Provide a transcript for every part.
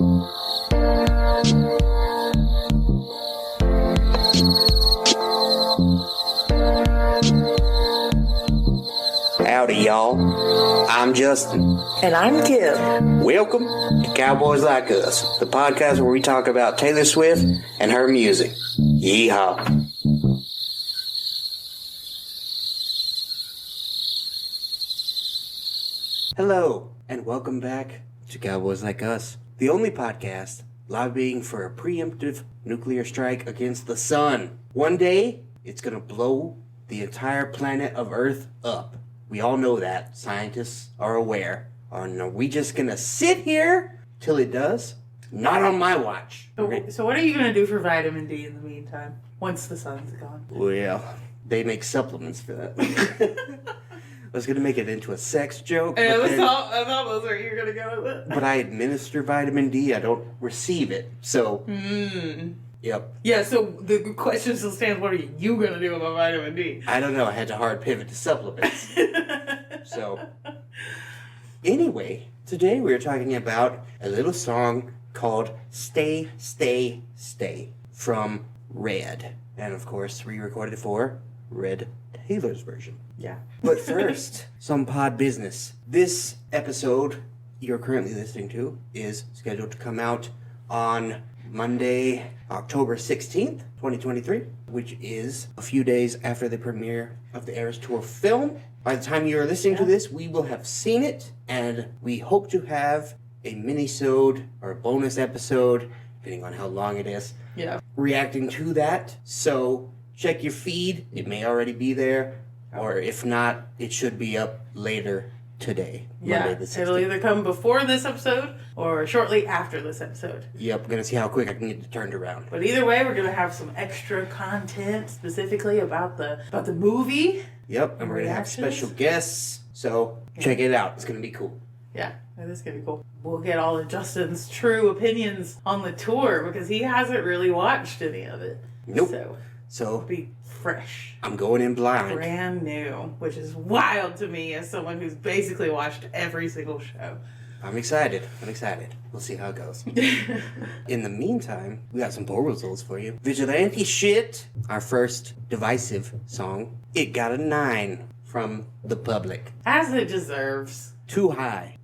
Howdy, y'all. I'm Justin. And I'm Kim. Welcome to Cowboys Like Us, the podcast where we talk about Taylor Swift and her music. Yeehaw. Hello, and welcome back to Cowboys Like Us, the only podcast lobbying for a preemptive nuclear strike against the sun. One day, it's gonna blow the entire planet of Earth up. We all know that. Scientists are aware. Are we just gonna sit here till it does? Not on my watch. So what are you going to do for vitamin D in the meantime, once the sun's gone? Well, they make supplements for that. I was gonna make it into a sex joke. I thought that's where you were going to go with it. But I administer vitamin D. I don't receive it. So, Yep. Yeah, so the question still stands, what are you going to do about vitamin D? I don't know. I had to hard pivot to supplements. So, anyway, today we are talking about a little song called Stay, Stay, Stay from Red. And of course, re-recorded for Red Taylor's version. Yeah. But first, some pod business. This episode you're currently listening to is scheduled to come out on Monday, October 16th, 2023, which is a few days after the premiere of the Eras Tour film. By the time you're listening to this, we will have seen it, and we hope to have a mini-sode or a bonus episode, depending on how long it is, reacting to that. So check your feed. It may already be there, or if not, it should be up later today. Yeah, Monday the 16th. It'll either come before this episode or shortly after this episode. Yep, gonna see how quick I can get it turned around. But either way, we're gonna have some extra content specifically about the movie. Yep, and we're gonna have special guests, so check it out. It's gonna be cool. Yeah, it is gonna be cool. We'll get all of Justin's true opinions on the tour because he hasn't really watched any of it. Nope. So it'll be fresh. I'm going in blind. Brand new, which is wild to me as someone who's basically watched every single show. I'm excited. We'll see how it goes. In the meantime, we got some poll results for you. Vigilante Shit, our first divisive song, it got a 9 from the public. As it deserves. Too high.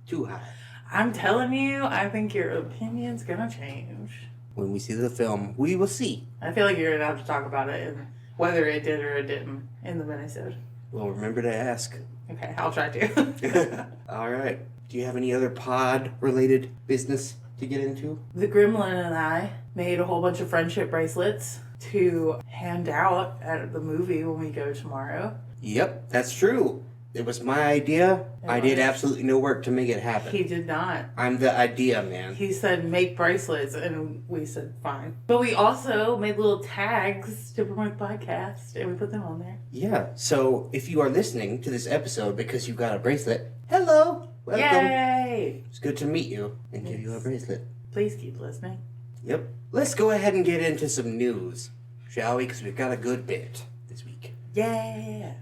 I'm telling you, I think your opinion's gonna change. When we see the film, we will see. I feel like you're gonna have to talk about it and whether it did or it didn't in the minisode. Well, remember to ask. Okay, I'll try to. All right. Do you have any other pod-related business to get into? The Gremlin and I made a whole bunch of friendship bracelets to hand out at the movie when we go tomorrow. Yep, that's true. It was my idea. I did absolutely no work to make it happen. He did not. I'm the idea man. He said, make bracelets, and we said, fine. But we also made little tags to promote the podcast, and we put them on there. Yeah, so if you are listening to this episode because you got a bracelet, hello! Welcome. Yay! It's good to meet you and give you a bracelet. Please keep listening. Yep. Let's go ahead and get into some news, shall we? Because we've got a good bit this week. Yeah!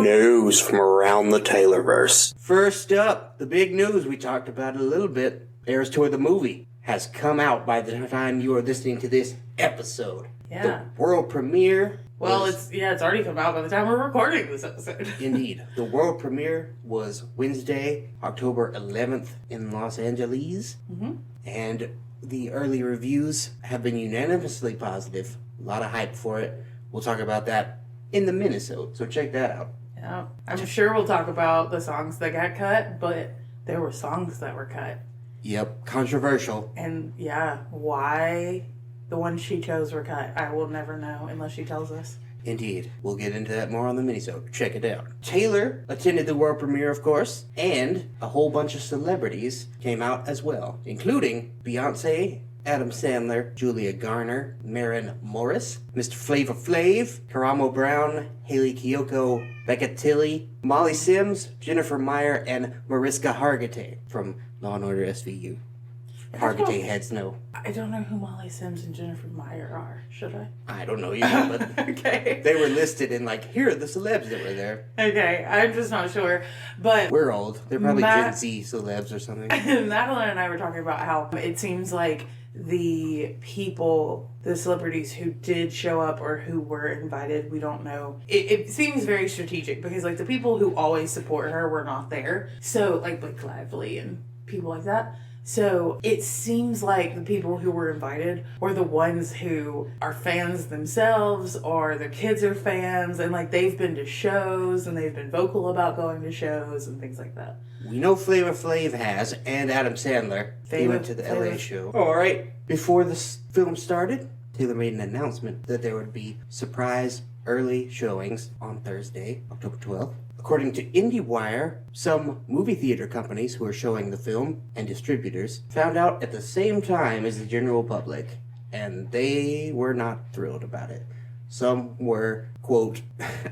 News from around the Taylorverse. First up, the big news, we talked about it a little bit. Eras Tour the movie has come out by the time you are listening to this episode. Yeah. The world premiere. Well, it's already come out by the time we're recording this episode. Indeed. The world premiere was Wednesday, October 11th in Los Angeles. Mm-hmm. And the early reviews have been unanimously positive. A lot of hype for it. We'll talk about that in the minisode, so check that out. Yeah. I'm sure we'll talk about the songs that got cut, but there were songs that were cut. Yep, controversial. And yeah, why the ones she chose were cut, I will never know unless she tells us. Indeed. We'll get into that more on the minisode. Check it out. Taylor attended the world premiere, of course, and a whole bunch of celebrities came out as well, including Beyonce, Adam Sandler, Julia Garner, Maren Morris, Mr. Flava Flav, Karamo Brown, Haley Kiyoko, Becca Tilley, Molly Sims, Jennifer Meyer, and Mariska Hargitay from Law & Order SVU. Targeting heads know. I don't know who Molly Sims and Jennifer Meyer are. Should I? I don't know either, but Okay. they were listed in here are the celebs that were there. Okay, I'm just not sure. But We're old. They're probably Gen Z celebs or something. Madeline and I were talking about how it seems like the celebrities who did show up or who were invited, we don't know. It seems very strategic because the people who always support her were not there. So Blake Lively and people like that. So it seems like the people who were invited were the ones who are fans themselves, or their kids are fans, and they've been to shows and they've been vocal about going to shows and things like that. We know Flavor Flav has, and Adam Sandler. He went to the LA show. All right. Before this film started, Taylor made an announcement that there would be surprise early showings on Thursday, October 12th. According to IndieWire, some movie theater companies who are showing the film and distributors found out at the same time as the general public, and they were not thrilled about it. Some were, quote,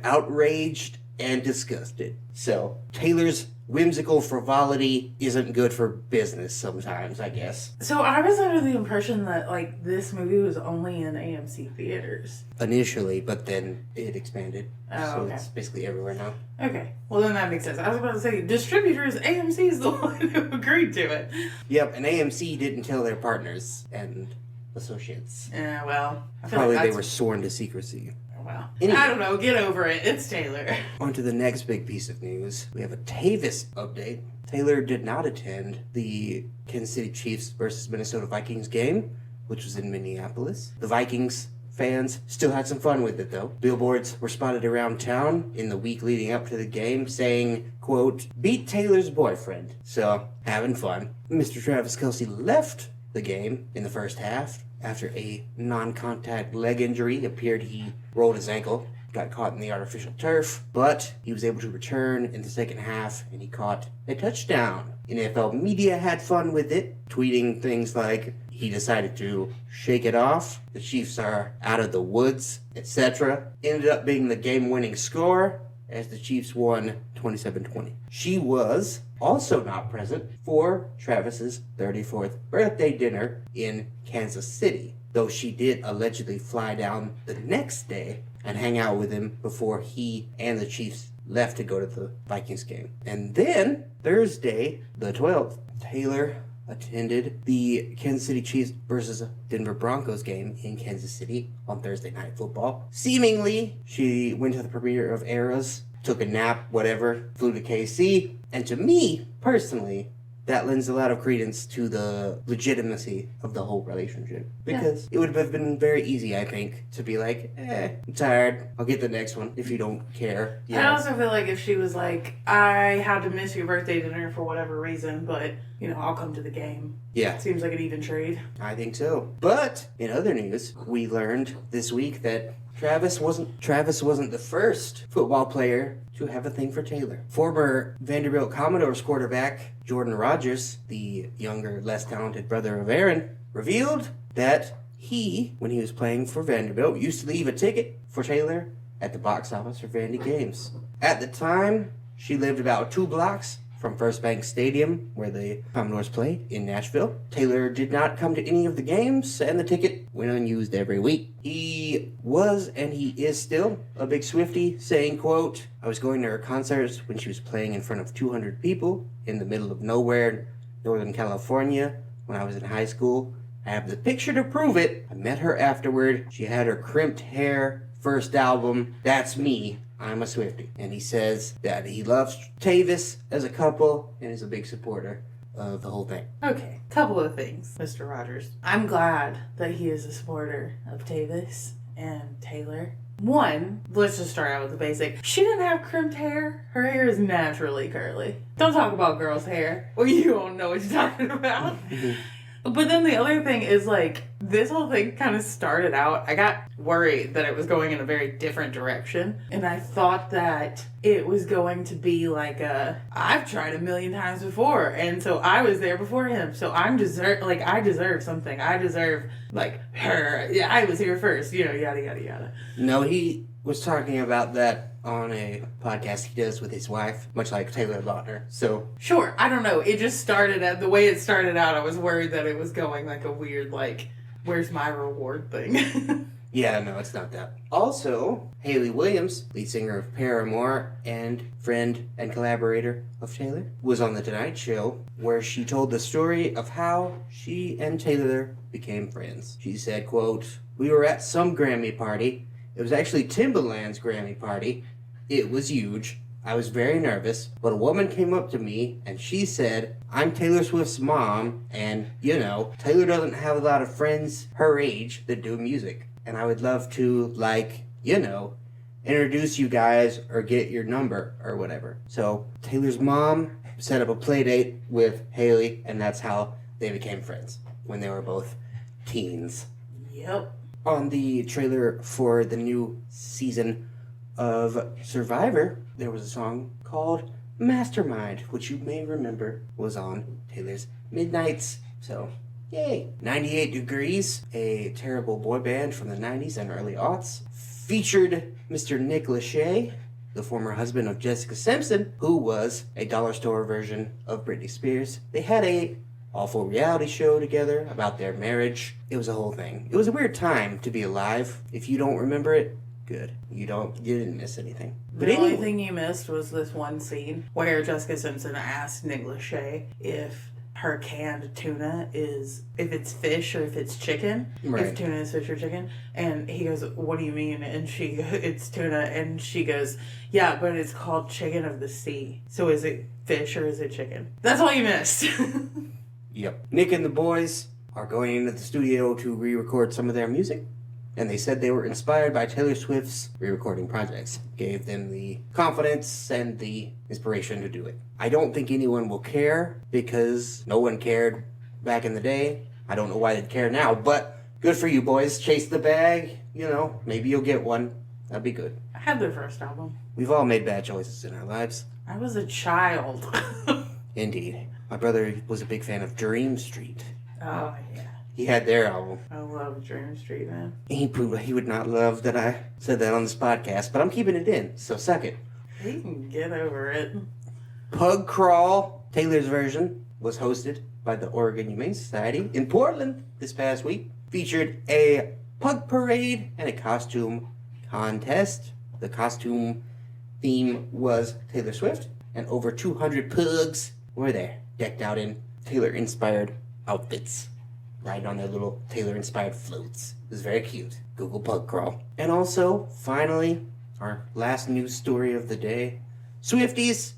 outraged and disgusted. So, Taylor's whimsical frivolity isn't good for business sometimes, I guess. So I was under the impression that this movie was only in AMC theaters. Initially, but then it expanded. Oh, so okay. It's basically everywhere now. Okay. Well, then that makes sense. I was about to say, distributors, AMC is the one who agreed to it. Yep, and AMC didn't tell their partners and associates. Yeah, well. I feel Probably like they were sworn to secrecy. Well, Anyway. I don't know. Get over it. It's Taylor. On to the next big piece of news. We have a Tayvis update. Taylor did not attend the Kansas City Chiefs versus Minnesota Vikings game, which was in Minneapolis. The Vikings fans still had some fun with it, though. Billboards were spotted around town in the week leading up to the game saying, quote, beat Taylor's boyfriend. So, having fun. Mr. Travis Kelce left the game in the first half after a non-contact leg injury. It appeared he rolled his ankle, got caught in the artificial turf, but he was able to return in the second half and he caught a touchdown. NFL media had fun with it, tweeting things like he decided to shake it off, the Chiefs are out of the woods, etc. Ended up being the game-winning score as the Chiefs won 27-20. She was also not present for Travis's 34th birthday dinner in Kansas City, though she did allegedly fly down the next day and hang out with him before he and the Chiefs left to go to the Vikings game. And then, Thursday, the 12th, Taylor attended the Kansas City Chiefs versus Denver Broncos game in Kansas City on Thursday Night Football. Seemingly, she went to the premiere of Eras, took a nap, whatever, flew to KC, and to me, personally, that lends a lot of credence to the legitimacy of the whole relationship. Because it would have been very easy, I think, to be like, I'm tired, I'll get the next one if you don't care. I also feel like if she was like, I had to miss your birthday dinner for whatever reason, but, I'll come to the game. Yeah. Seems like an even trade. I think so. But, in other news, we learned this week that Travis wasn't the first football player to have a thing for Taylor. Former Vanderbilt Commodores quarterback Jordan Rodgers, the younger, less talented brother of Aaron, revealed that he, when he was playing for Vanderbilt, used to leave a ticket for Taylor at the box office for Vandy games. At the time, she lived about 2 blocks from First Bank Stadium, where the Commodores played in Nashville. Taylor did not come to any of the games, and the ticket went unused every week. He was, and he is still, a big Swiftie, saying, quote, I was going to her concerts when she was playing in front of 200 people in the middle of nowhere in Northern California when I was in high school. I have the picture to prove it. I met her afterward. She had her crimped hair. First album, that's me. I'm a Swiftie. And he says that he loves Tayvis as a couple and is a big supporter of the whole thing. Okay, couple of things, Mr. Rogers. I'm glad that he is a supporter of Tayvis and Taylor. One, let's just start out with the basic. She didn't have crimped hair. Her hair is naturally curly. Don't talk about girls' hair. Well, you don't know what you're talking about. But then the other thing is, this whole thing kind of started out, I got worried that it was going in a very different direction. And I thought that it was going to be I've tried 1,000,000 times before. And so I was there before him. So I deserve something. I deserve, her. Yeah, I was here first, yada, yada, yada. No, he was talking about that on a podcast he does with his wife, much like Taylor Lautner. So Sure, I don't know. It just started out, the way it started out, I was worried that it was going like a weird, like, where's my reward thing. yeah, no, it's not that. Also, Hayley Williams, lead singer of Paramore and friend and collaborator of Taylor, was on The Tonight Show, where she told the story of how she and Taylor became friends. She said, quote, "We were at some Grammy party. It was actually Timbaland's Grammy party. It was huge. I was very nervous, but a woman came up to me and she said, 'I'm Taylor Swift's mom, and, you know, Taylor doesn't have a lot of friends her age that do music. And I would love to, like, you know, introduce you guys or get your number or whatever.'" So Taylor's mom set up a play date with Hayley, and that's how they became friends when they were both teens. Yep. On the trailer for the new season of Survivor, there was a song called Mastermind, which you may remember was on Taylor's Midnights. So, yay. 98 Degrees, a terrible boy band from the 90s and early aughts, featured Mr. Nick Lachey, the former husband of Jessica Simpson, who was a dollar store version of Britney Spears. They had a awful reality show together about their marriage. It was a whole thing. It was a weird time to be alive. If you don't remember it, good. You didn't miss anything. But The only anyway, thing you missed was this one scene where Jessica Simpson asked Nick Lachey if her canned tuna is, if it's fish or if it's chicken. Right. If tuna is fish or chicken. And he goes, "What do you mean?" And it's tuna. And she goes, "Yeah, but it's called chicken of the sea. So is it fish or is it chicken?" That's all you missed. yep. Nick and the boys are going into the studio to re-record some of their music. And they said they were inspired by Taylor Swift's re-recording projects. Gave them the confidence and the inspiration to do it. I don't think anyone will care because no one cared back in the day. I don't know why they'd care now, but good for you boys. Chase the bag. You know, maybe you'll get one. That'd be good. I had their first album. We've all made bad choices in our lives. I was a child. Indeed. My brother was a big fan of Dream Street. Oh, yeah. He had their album. I love Dream Street, man. He would not love that I said that on this podcast, but I'm keeping it in, so suck it. He can get over it. Pug Crawl, Taylor's version, was hosted by the Oregon Humane Society in Portland this past week. Featured a pug parade and a costume contest. The costume theme was Taylor Swift, and over 200 pugs were there, decked out in Taylor-inspired outfits, riding on their little Taylor-inspired floats. It was very cute. Google Pug Crawl. And also, finally, our last news story of the day. Swifties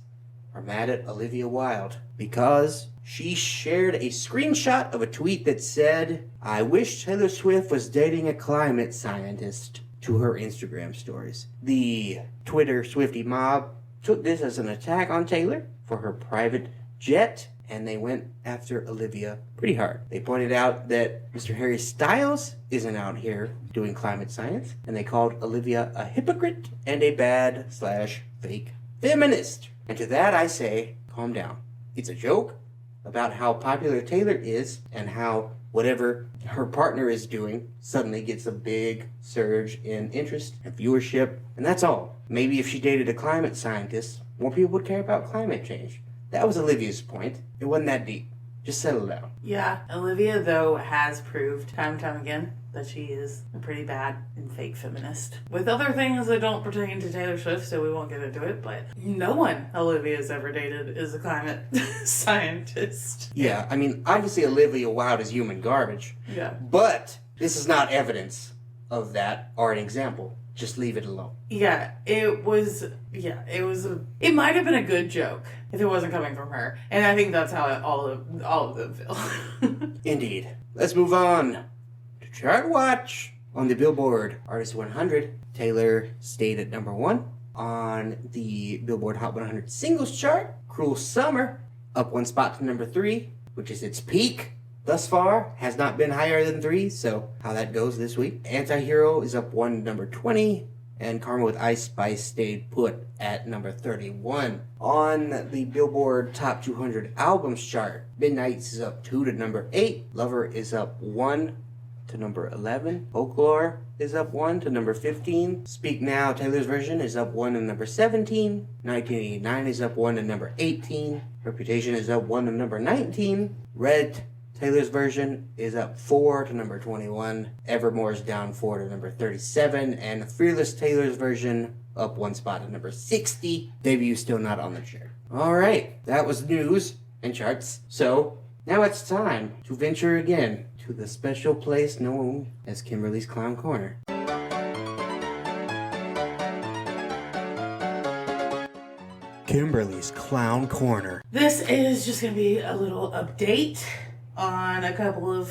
are mad at Olivia Wilde because she shared a screenshot of a tweet that said, "I wish Taylor Swift was dating a climate scientist," to her Instagram stories. The Twitter Swiftie mob took this as an attack on Taylor for her private jet, and they went after Olivia pretty hard. They pointed out that Mr. Harry Styles isn't out here doing climate science, and they called Olivia a hypocrite and a bad/fake feminist. And to that I say, calm down. It's a joke about how popular Taylor is and how whatever her partner is doing suddenly gets a big surge in interest and viewership, and that's all. Maybe if she dated a climate scientist, more people would care about climate change. That was Olivia's point. It wasn't that deep. Just settle down. Yeah, Olivia, though, has proved time and time again that she is a pretty bad and fake feminist. With other things that don't pertain to Taylor Swift, so we won't get into it, but no one Olivia's ever dated is a climate scientist. Yeah, I mean, obviously Olivia Wilde is human garbage. Yeah. But this is not evidence of that or an example. Just leave it alone. Yeah, it might have been a good joke if it wasn't coming from her. And I think that's how all of them feel. Indeed. Let's move on to Chart Watch. On the Billboard Artist 100, Taylor stayed at number 1. On the Billboard Hot 100 Singles Chart, Cruel Summer up 1 spot to number 3, which is its peak. Thus far, has not been higher than 3, so how that goes this week. Anti-Hero is up 1 to number 20, and Karma with Ice Spice stayed put at number 31. On the Billboard Top 200 Albums chart, Midnights is up 2 to number 8, Lover is up 1 to number 11. Folklore is up 1 to number 15. Speak Now, Taylor's version, is up 1 to number 17. 1989 is up 1 to number 18. Reputation is up 1 to number 19. Red, Taylor's version, is up 4 to number 21. Evermore is down 4 to number 37. And Fearless Taylor's version, up 1 spot to number 60. Debut still not on the chart. Alright, that was news and charts. So, now it's time to venture again to the special place known as Kimberly's Clown Corner. Kimberly's Clown Corner. This is just going to be a little update on a couple of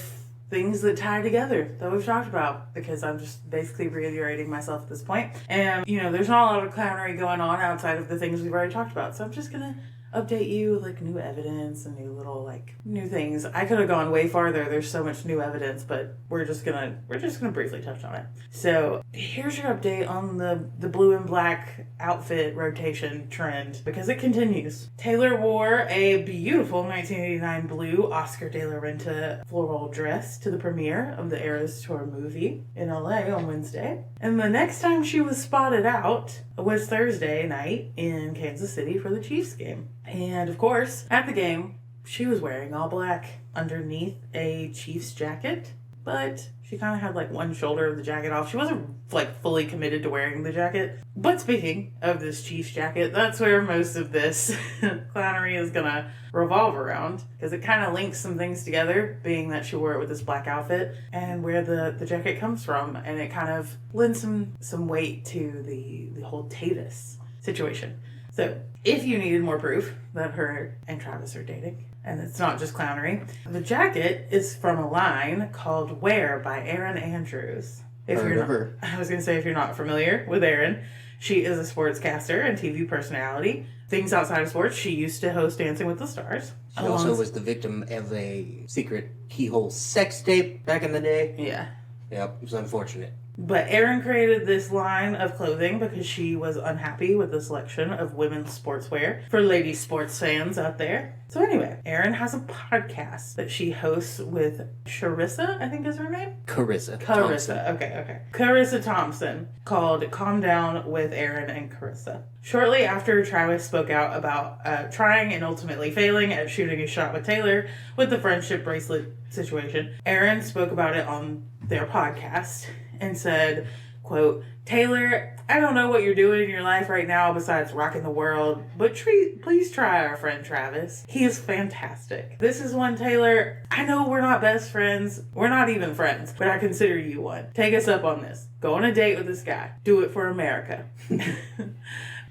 things that tie together that we've talked about, because I'm just basically reiterating myself at this point. And, there's not a lot of clownery going on outside of the things we've already talked about. So I'm just going to update you with like new evidence and new little new things. I could have gone way farther. There's so much new evidence, but we're just gonna briefly touch on it. So here's your update on the blue and black outfit rotation trend, because it continues. Taylor wore a beautiful 1989 blue Oscar de la Renta floral dress to the premiere of the Eras Tour movie in LA on Wednesday. And the next time she was spotted out was Thursday night in Kansas City for the Chiefs game. And of course, at the game, she was wearing all black underneath a Chiefs jacket, but she kind of had one shoulder of the jacket off. She wasn't fully committed to wearing the jacket. But speaking of this Chiefs jacket, that's where most of this clownery is gonna revolve around, because it kind of links some things together, being that she wore it with this black outfit and where the jacket comes from, and it kind of lends some weight to the whole Tayvis situation. So, if you needed more proof that her and Travis are dating, and it's not just clownery, the jacket is from a line called Wear by Erin Andrews. If you're not familiar with Erin, she is a sportscaster and TV personality. Things outside of sports, she used to host Dancing with the Stars. She also was the victim of a secret keyhole sex tape back in the day. Yeah. Yep, it was unfortunate. But Erin created this line of clothing because she was unhappy with the selection of women's sportswear for lady sports fans out there. So anyway, Erin has a podcast that she hosts with Charissa, I think is her name? Carissa. Okay. Carissa Thompson, called Calm Down with Erin and Carissa. Shortly after Travis spoke out about trying and ultimately failing at shooting a shot with Taylor with the friendship bracelet situation, Erin spoke about it on their podcast and said, quote, "Taylor, I don't know what you're doing in your life right now besides rocking the world, but please try our friend Travis. He is fantastic. This is one, Taylor. I know we're not best friends. We're not even friends, but I consider you one. Take us up on this. Go on a date with this guy. Do it for America."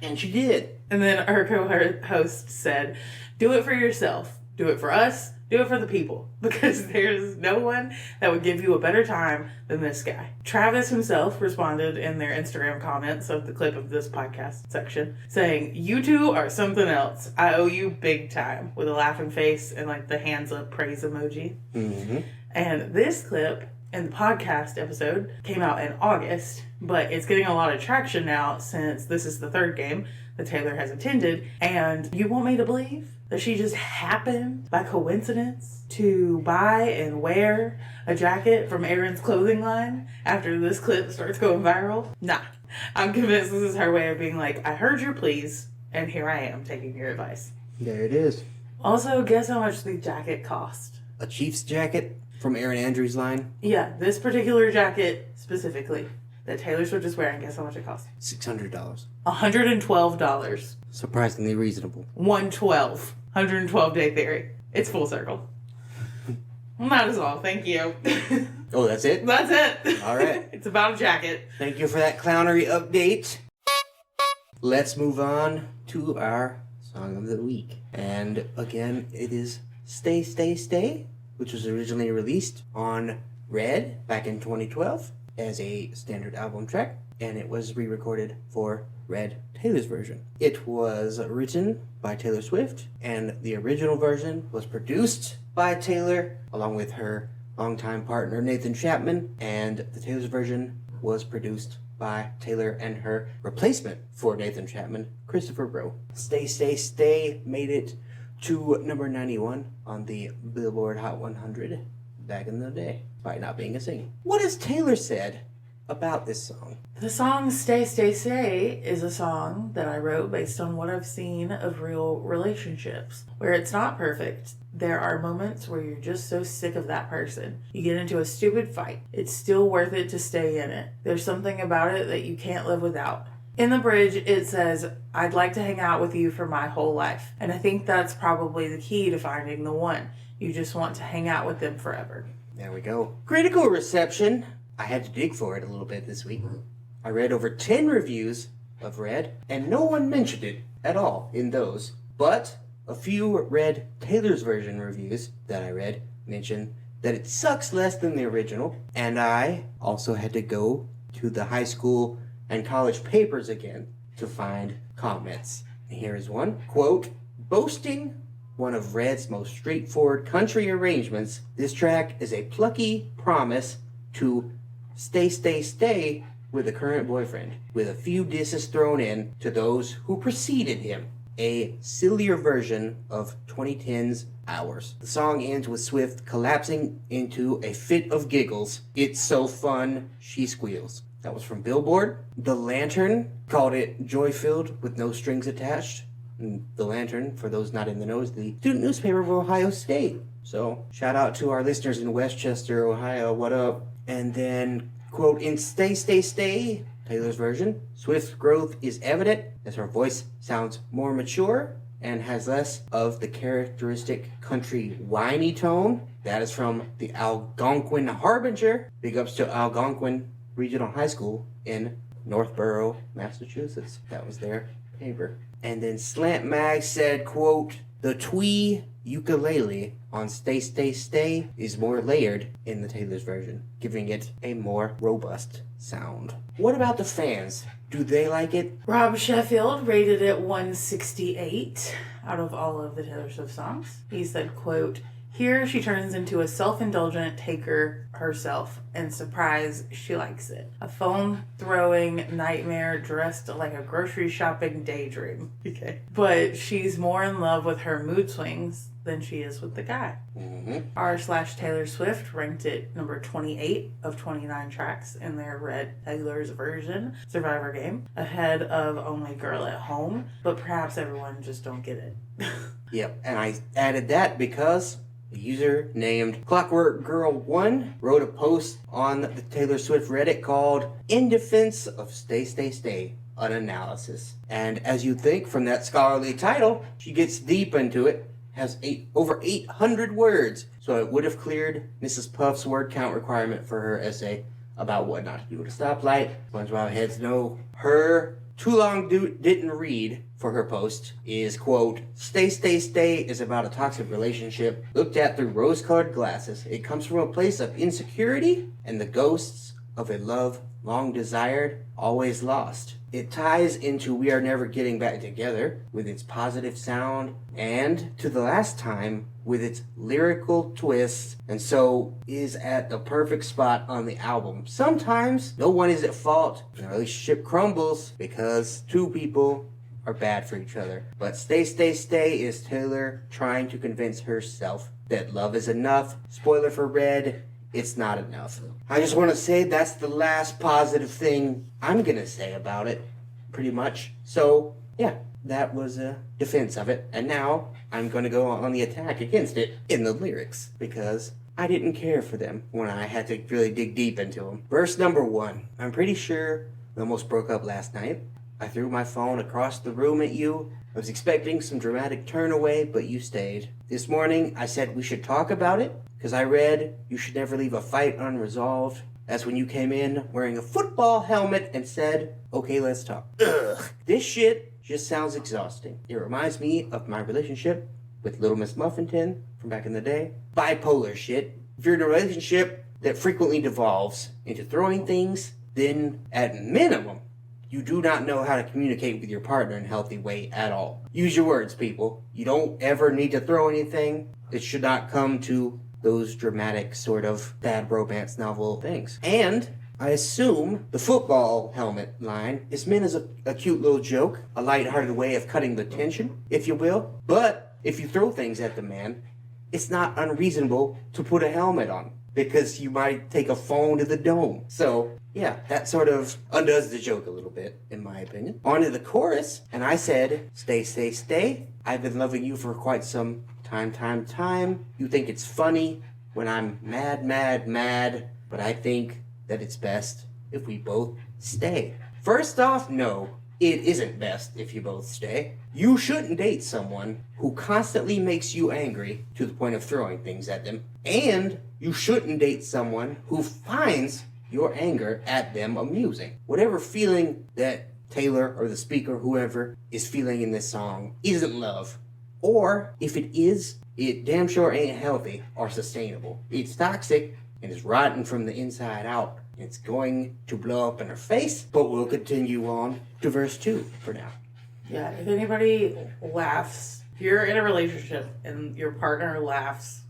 And she did. And then her co-host said, "Do it for yourself. Do it for us. Do it for the people, because there's no one that would give you a better time than this guy." Travis himself responded in their Instagram comments of the clip of this podcast section, saying, "You two are something else. I owe you big time," with a laughing face and the hands up praise emoji. Mm-hmm. And this clip and the podcast episode came out in August, but it's getting a lot of traction now since this is the third game that Taylor has attended. And you want me to believe that she just happened by coincidence to buy and wear a jacket from Erin's clothing line after this clip starts going viral? Nah. I'm convinced this is her way of being like, I heard your pleas, and here I am taking your advice. There it is. Also, guess how much the jacket cost? A Chiefs jacket from Erin Andrews' line? Yeah, this particular jacket specifically that Taylor Swift is wearing, guess how much it cost? $600. $112. Surprisingly reasonable. 112 day theory. It's full circle. Not as all. Thank you. Oh, that's it? That's it. All right. It's about a jacket. Thank you for that clownery update. Let's move on to our song of the week. And again, it is Stay, Stay, Stay, which was originally released on Red back in 2012 as a standard album track. And it was re-recorded for Red, Taylor's version. It was written by Taylor Swift, and the original version was produced by Taylor, along with her longtime partner Nathan Chapman, and the Taylor's version was produced by Taylor and her replacement for Nathan Chapman, Christopher Rowe. Stay, Stay, Stay made it to number 91 on the Billboard Hot 100 back in the day. by not being a singer. What has Taylor said about this song? The song Stay, Stay, Stay is a song that I wrote based on what I've seen of real relationships, where it's not perfect. There are moments where you're just so sick of that person. You get into a stupid fight. It's still worth it to stay in it. There's something about it that you can't live without. In the bridge, it says, I'd like to hang out with you for my whole life. And I think that's probably the key to finding the one. You just want to hang out with them forever. There we go. Critical reception. I had to dig for it a little bit this week. I read over 10 reviews of Red, and no one mentioned it at all in those. But a few read Taylor's version reviews that I read mentioned that it sucks less than the original. And I also had to go to the high school and college papers again to find comments. And here is one. Quote, boasting one of Red's most straightforward country arrangements, this track is a plucky promise to stay, stay, stay with a current boyfriend, with a few disses thrown in to those who preceded him. A sillier version of 2010's Hours. The song ends with Swift collapsing into a fit of giggles. It's so fun, she squeals. That was from Billboard. The Lantern called it joy-filled with no strings attached. And The Lantern, for those not in the know, is the student newspaper of Ohio State. So, shout out to our listeners in Westchester, Ohio. What up? And then, quote, in Stay, Stay, Stay, Taylor's version, Swift's growth is evident as her voice sounds more mature and has less of the characteristic country whiny tone. That is from the Algonquin Harbinger. Big ups to Algonquin Regional High School in Northborough, Massachusetts. That was their paper. And then Slant Mag said, quote, the twee ukulele on Stay, Stay, Stay is more layered in the Taylor's version, giving it a more robust sound. What about the fans? Do they like it? Rob Sheffield rated it 168 out of all of the Taylor Swift songs. He said, quote, here she turns into a self-indulgent taker herself, and surprise, she likes it. A phone-throwing nightmare dressed like a grocery shopping daydream. Okay. But she's more in love with her mood swings than she is with the guy. R/Taylor Swift ranked it number 28 of 29 tracks in their Red Taylor's version Survivor game, ahead of Only Girl at Home, but perhaps everyone just don't get it. Yep, and I added that because a user named Clockwork Girl 1 wrote a post on the Taylor Swift Reddit called In Defense of Stay, Stay, Stay, an Analysis. And as you think from that scholarly title, she gets deep into it, has over 800 words, so it would have cleared Mrs. Puff's word count requirement for her essay about what not to do at a stoplight. SpongeBob heads know her too long didn't read for her post is, quote, Stay, Stay, Stay is about a toxic relationship looked at through rose-colored glasses. It comes from a place of insecurity and the ghosts of a love long desired, always lost. It ties into We Are Never Getting Back Together with its positive sound and To the Last Time with its lyrical twist, and so is at the perfect spot on the album. Sometimes no one is at fault and a relationship crumbles because two people are bad for each other. But Stay, Stay, Stay is Taylor trying to convince herself that love is enough. Spoiler for Red, it's not enough. I just want to say that's the last positive thing I'm going to say about it, pretty much. So, yeah, that was a defense of it. And now I'm going to go on the attack against it in the lyrics, because I didn't care for them when I had to really dig deep into them. Verse number 1. I'm pretty sure we almost broke up last night. I threw my phone across the room at you. I was expecting some dramatic turn away, but you stayed. This morning, I said we should talk about it, because I read you should never leave a fight unresolved. That's when you came in wearing a football helmet and said, okay, let's talk. Ugh. This shit just sounds exhausting. It reminds me of my relationship with Little Miss Muffinton from back in the day. Bipolar shit. If you're in a relationship that frequently devolves into throwing things, then at minimum, you do not know how to communicate with your partner in a healthy way at all. Use your words, people. You don't ever need to throw anything. It should not come to those dramatic sort of bad romance novel things. And I assume the football helmet line is meant as a cute little joke, a lighthearted way of cutting the tension, if you will. But if you throw things at the man, it's not unreasonable to put a helmet on. because you might take a phone to the dome. So, yeah, that sort of undoes the joke a little bit, in my opinion. On to the chorus, and I said, stay, stay, stay. I've been loving you for quite some time. You think it's funny when I'm mad, but I think that it's best if we both stay. First off, no, it isn't best if you both stay. You shouldn't date someone who constantly makes you angry to the point of throwing things at them. And you shouldn't date someone who finds your anger at them amusing. Whatever feeling that Taylor or the speaker, whoever, is feeling in this song isn't love. Or, if it is, it damn sure ain't healthy or sustainable. It's toxic and is rotten from the inside out. It's going to blow up in her face, but we'll continue on to verse 2 for now. Yeah, if anybody laughs, if you're in a relationship and your partner laughs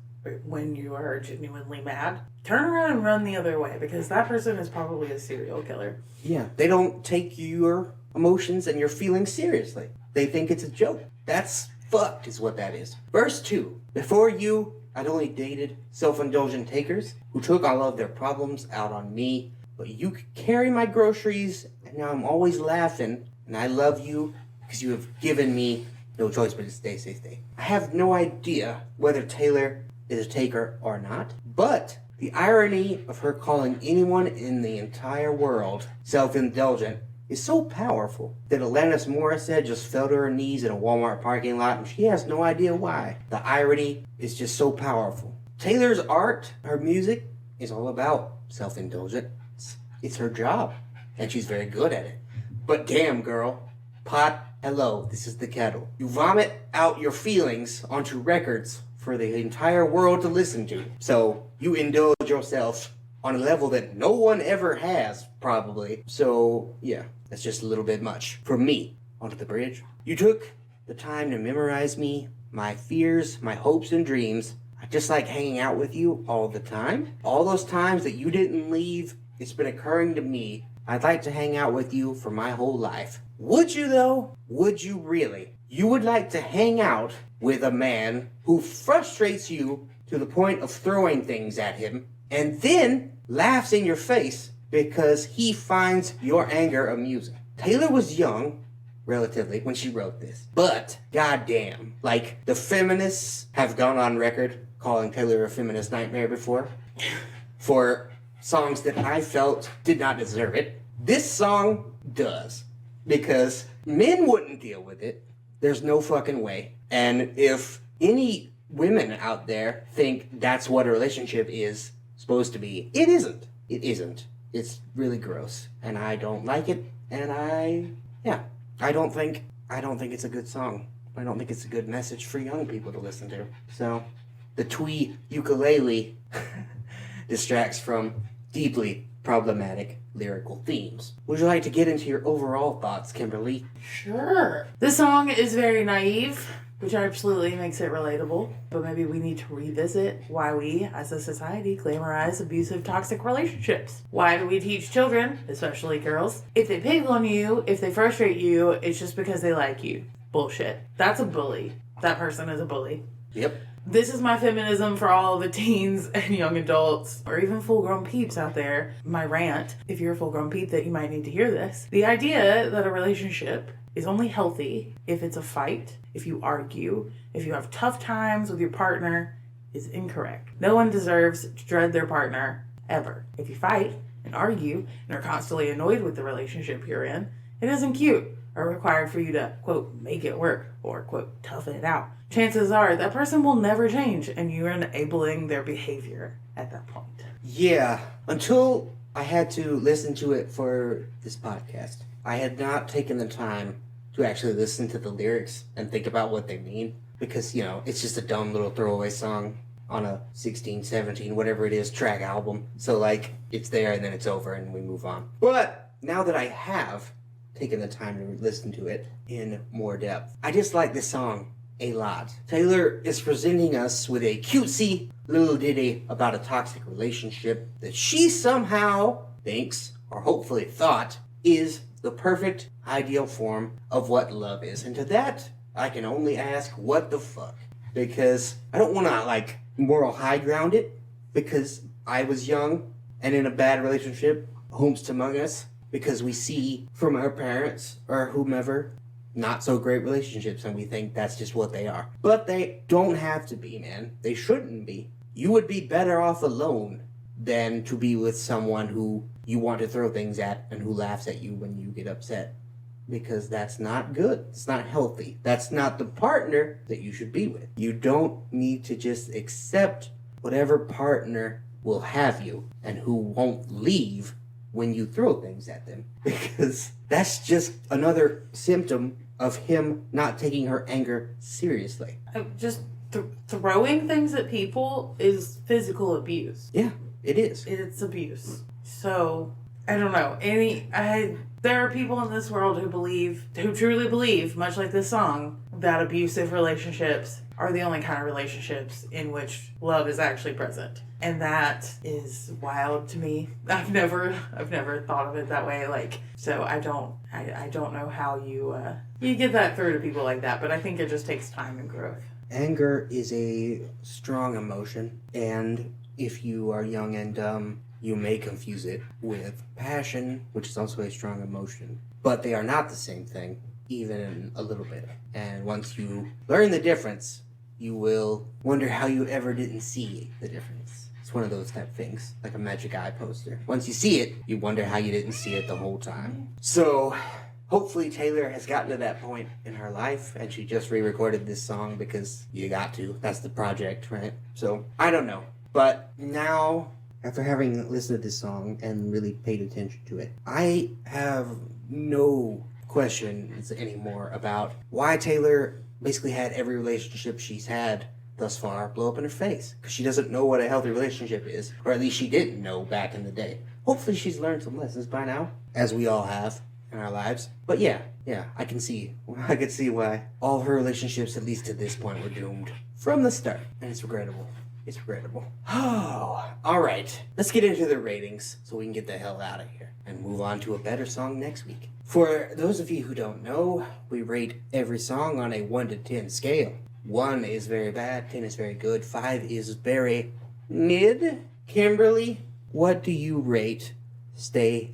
when you are genuinely mad, turn around and run the other way, because that person is probably a serial killer. Yeah, they don't take your emotions and your feelings seriously. They think it's a joke. That's fucked is what that is. Verse 2. Before you, I'd only dated self-indulgent takers who took all of their problems out on me, but you could carry my groceries, and now I'm always laughing, and I love you because you have given me no choice but to stay, stay, stay. I have no idea whether Taylor is a taker or not, but the irony of her calling anyone in the entire world self-indulgent is so powerful that Alanis Morissette just fell to her knees in a Walmart parking lot and she has no idea why. The irony is just so powerful. Taylor's art, her music, is all about self-indulgence. It's her job, and she's very good at it. But damn, girl, pot, hello, this is the kettle. You vomit out your feelings onto records for the entire world to listen to. So you indulge yourself on a level that no one ever has, probably. So, yeah, that's just a little bit much. For me, onto the bridge. You took the time to memorize me, my fears, my hopes and dreams. I just like hanging out with you all the time. All those times that you didn't leave, it's been occurring to me. I'd like to hang out with you for my whole life. Would you, though? Would you really? You would like to hang out with a man who frustrates you to the point of throwing things at him, and then laughs in your face because he finds your anger amusing. Taylor was young, relatively, when she wrote this. But, goddamn, like, the feminists have gone on record calling Taylor a feminist nightmare before for songs that I felt did not deserve it. This song does, because men wouldn't deal with it. There's no fucking way. And if any women out there think that's what a relationship is supposed to be, it isn't. It isn't. It's really gross, and I don't like it, and I don't think it's a good song. I don't think it's a good message for young people to listen to. So, the twee ukulele distracts from deeply problematic lyrical themes. Would you like to get into your overall thoughts, Kimberly? Sure. This song is very naive, which absolutely makes it relatable. But maybe we need to revisit why we, as a society, glamorize abusive, toxic relationships. Why do we teach children, especially girls, if they pick on you, if they frustrate you, it's just because they like you? Bullshit. That's a bully. That person is a bully. Yep. This is my feminism for all the teens and young adults, or even full-grown peeps out there. My rant, if you're a full-grown peep, that you might need to hear this. The idea that a relationship is only healthy if it's a fight, if you argue, if you have tough times with your partner, is incorrect. No one deserves to dread their partner, ever. If you fight and argue and are constantly annoyed with the relationship you're in, it isn't cute or required for you to, quote, make it work or, quote, toughen it out. Chances are that person will never change, and you're enabling their behavior at that point. Yeah, until I had to listen to it for this podcast, I had not taken the time to actually listen to the lyrics and think about what they mean, because, you know, it's just a dumb little throwaway song on a 16, 17, whatever it is, track album. So, like, it's there and then it's over and we move on. But now that I have taken the time to listen to it in more depth, I just like this song a lot. Taylor is presenting us with a cutesy little ditty about a toxic relationship that she somehow thinks, or hopefully thought, is the perfect ideal form of what love is. And to that, I can only ask, what the fuck? Because I don't want to, like, moral high ground it, because I was young and in a bad relationship, whomst among us, because we see from our parents or whomever not so great relationships and we think that's just what they are. But they don't have to be, man. They shouldn't be. You would be better off alone than to be with someone who you want to throw things at and who laughs at you when you get upset. Because that's not good. It's not healthy. That's not the partner that you should be with. You don't need to just accept whatever partner will have you and who won't leave when you throw things at them. Because that's just another symptom of him not taking her anger seriously. Just throwing things at people is physical abuse. Yeah, it is. It's abuse. So, I don't know. There are people in this world who truly believe, much like this song, that abusive relationships are the only kind of relationships in which love is actually present. And that is wild to me. I've never thought of it that way. So I don't know how you get that through to people like that, but I think it just takes time and growth. Anger is a strong emotion, and if you are young and dumb, you may confuse it with passion, which is also a strong emotion. But they are not the same thing, even a little bit. And once you learn the difference, you will wonder how you ever didn't see the difference. It's one of those type things, like a Magic Eye poster. Once you see it, you wonder how you didn't see it the whole time. So, hopefully Taylor has gotten to that point in her life, and she just re-recorded this song because you got to. That's the project, right? So, I don't know. But now, after having listened to this song and really paid attention to it, I have no questions anymore about why Taylor basically had every relationship she's had thus far blow up in her face. Because she doesn't know what a healthy relationship is. Or at least she didn't know back in the day. Hopefully she's learned some lessons by now, as we all have in our lives. But yeah, I can see why all her relationships, at least to this point, were doomed from the start. And it's regrettable. It's regrettable. Oh, alright. Let's get into the ratings so we can get the hell out of here and move on to a better song next week. For those of you who don't know, we rate every song on a 1 to 10 scale. 1 is very bad, 10 is very good, 5 is very mid. Kimberly, what do you rate Stay?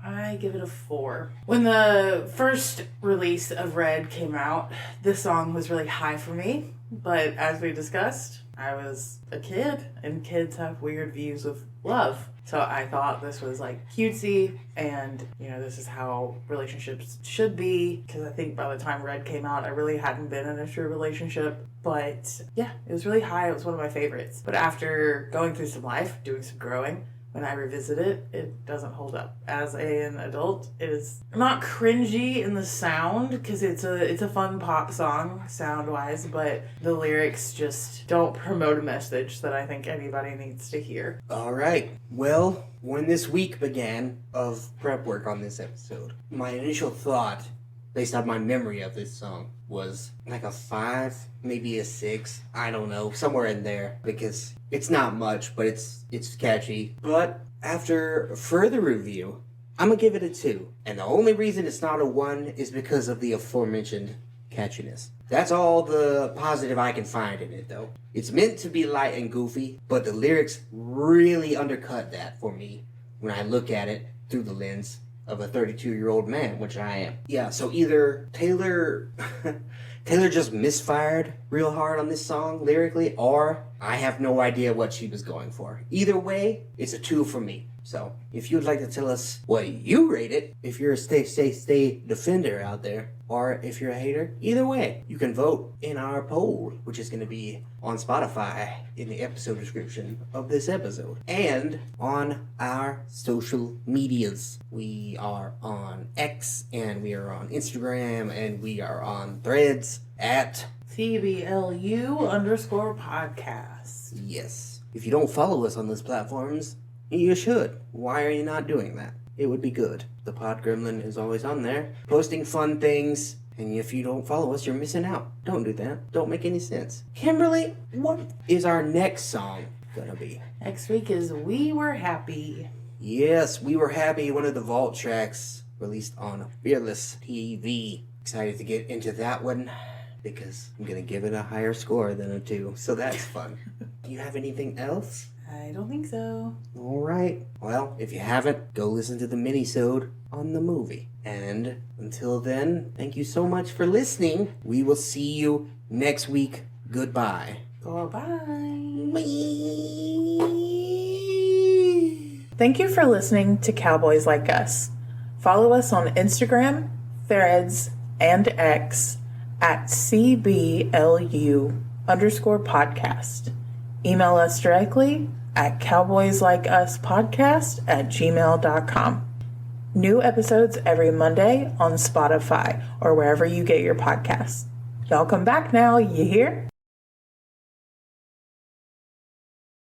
I give it a 4. When the first release of Red came out, this song was really high for me. But as we discussed, I was a kid, and kids have weird views of love. So I thought this was cutesy, and this is how relationships should be. Because I think by the time Red came out, I really hadn't been in a true relationship. But yeah, it was really high. It was one of my favorites. But after going through some life, doing some growing, when I revisit it, it doesn't hold up. As an adult, it is not cringy in the sound, because it's a fun pop song, sound-wise, but the lyrics just don't promote a message that I think anybody needs to hear. Alright, well, when this week began of prep work on this episode, my initial thought, based on my memory of this song, was like a 5, maybe a 6, I don't know, somewhere in there, because it's not much, but it's catchy. But after further review, I'm gonna give it a 2, and the only reason it's not a 1 is because of the aforementioned catchiness. That's all the positive I can find in it, though. It's meant to be light and goofy, but the lyrics really undercut that for me when I look at it through the lens of a 32-year-old man, which I am. Yeah, so either Taylor just misfired real hard on this song lyrically, or I have no idea what she was going for. Either way, it's a 2 for me. So, if you'd like to tell us what you rate it, if you're a stay defender out there, or if you're a hater, either way, you can vote in our poll, which is going to be on Spotify in the episode description of this episode, and on our social medias. We are on X, and we are on Instagram, and we are on Threads at CBLU_podcast. Yes. If you don't follow us on those platforms, you should. Why are you not doing that? It would be good. The Pod Gremlin is always on there, posting fun things, and if you don't follow us, you're missing out. Don't do that. Don't make any sense. Kimberly, what is our next song gonna be? Next week is We Were Happy. Yes, We Were Happy, one of the vault tracks released on Fearless TV. Excited to get into that one, because I'm gonna give it a higher score than a 2, so that's fun. Do you have anything else? I don't think so. All right. Well, if you haven't, go listen to the mini-sode on the movie. And until then, thank you so much for listening. We will see you next week. Goodbye. Bye. Bye. Thank you for listening to Cowboys Like Us. Follow us on Instagram, Threads, and X at CBLU_podcast. Email us directly at cowboyslikeuspodcast@gmail.com. New episodes every Monday on Spotify or wherever you get your podcasts. Y'all come back now, you hear?